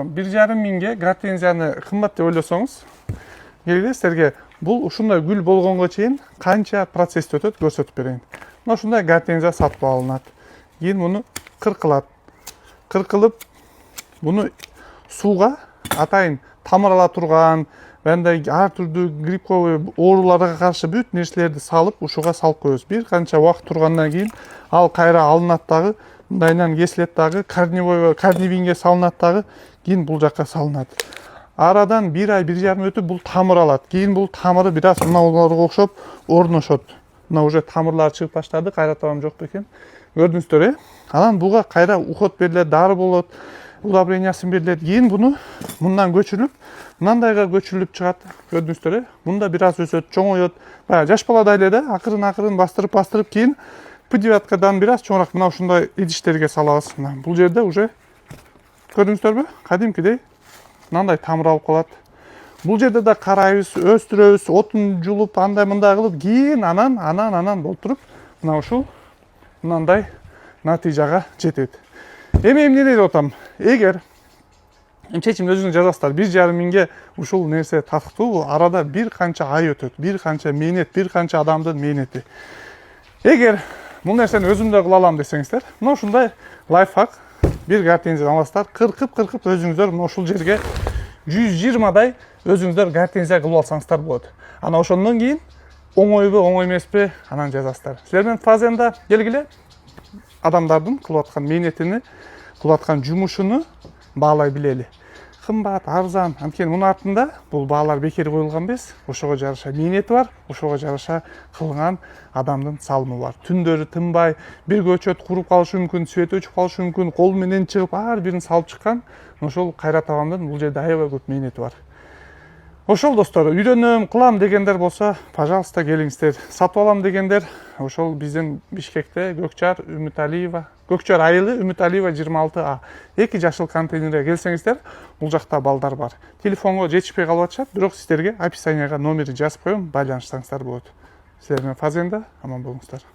1,5 миңге гортензияны кымбат деп ойлосоңуз, келгиле силерге бул ушундай гүл болгонго чейин канча процессти өтөт көрсөтүп берейин. Мына ушундай гортензия сатып алынат. Кийин муну кыркылат. Кыркылып, муну сууга атайын тамырала турган, мындай ар түрдүү грибковый ооруларга каршы бүт нерселерди салып, ушуга салып коебуз. Бир канча убакыт тургандан кийин ал кайра алынат дагы, мындайынан кесилет дагы, карнивинге салынат дагы, кийин бул жакка салынат. Арадан 1 ай, 1,5 өтүп бул тамыр алат. Кийин бул тамыры бир аз мыналарга окшоп орношот. Мына уже тамырлар чыгып баштады, кайратабам жок бекен. Көрдүңүздөр, Анан буга кайра уход берилет, дары болот, удобрениясын берилет. Кийин буну мындан көчүрүп, мындайга көчүрүлүп чыгат. Көрдүңүздөр, мында бир аз өсөт, чоңоет. Баягы жаш баладай эле да, акырын бастырып кийин P9-дан бир аз чоңураак мына ушундай идиштерге салабыз. Бул жерде уже көрдүңүздөрбү? Кадимкидей мындай тамыр алып калат. Бул жерде да карайбыз, өстүрөбүз, отун жулуп, андай мындай кылып, кийин анан болтуруп, мына ушул мындай натыйжага жетет. Эми эмне дейт атам? Эгер чечимди өзүңүз жазасыздар, 1,5 миңге ушул нерсе татыктуу, арада бир канча ай өтөт, бир канча мээнет, бир канча адамдын мээнети. Эгер бул нерсени өзүм да кыла алам десеңиздер, мына ушундай лайфхак бир гортензияны аласыздар, кыркып өзүңүздөр мына ушул жерге 120дай өзүңүздөр гортензия кылып алсаңыздар болот. Ана ошондон кийин оңойбу, оңой эмеспи, анан жазасыздар. Силер менен фазенда келгиле адамдардын кылып аткан мээнетини, кылып аткан жумушуну баалай билели. Кымбат, арзан, анткени мунун артында бул баалар бекер коюлган эмес. Ошого жараша мээнети бар, ошого жараша кылган адамдын салымы бар. Түндөрү тынбай, бир көчөт куруп калышы мүмкүн, свети өчүп калышы мүмкүн, кол менен чыгып ар бирин салып чыккан. Ошол Кайрат абамдын бул жерде аябай көп мээнети бар. Ошол достор, үйрөнөм, кылам дегендер болсо, пожалуйста, келиңиздер. Сатып алам дегендер, ошол биздин Бишкекте Көкчар айылы Үмүталиева 26А 2 жашыл контейнерге келсеңиздер, бул жакта балдар бар. Телефонго жетишпей калып атышат, бирок сиздерге описанияга номерин жазып коем, байланышсаңыздар болот. Силер менен фазенда аман болуңуздар.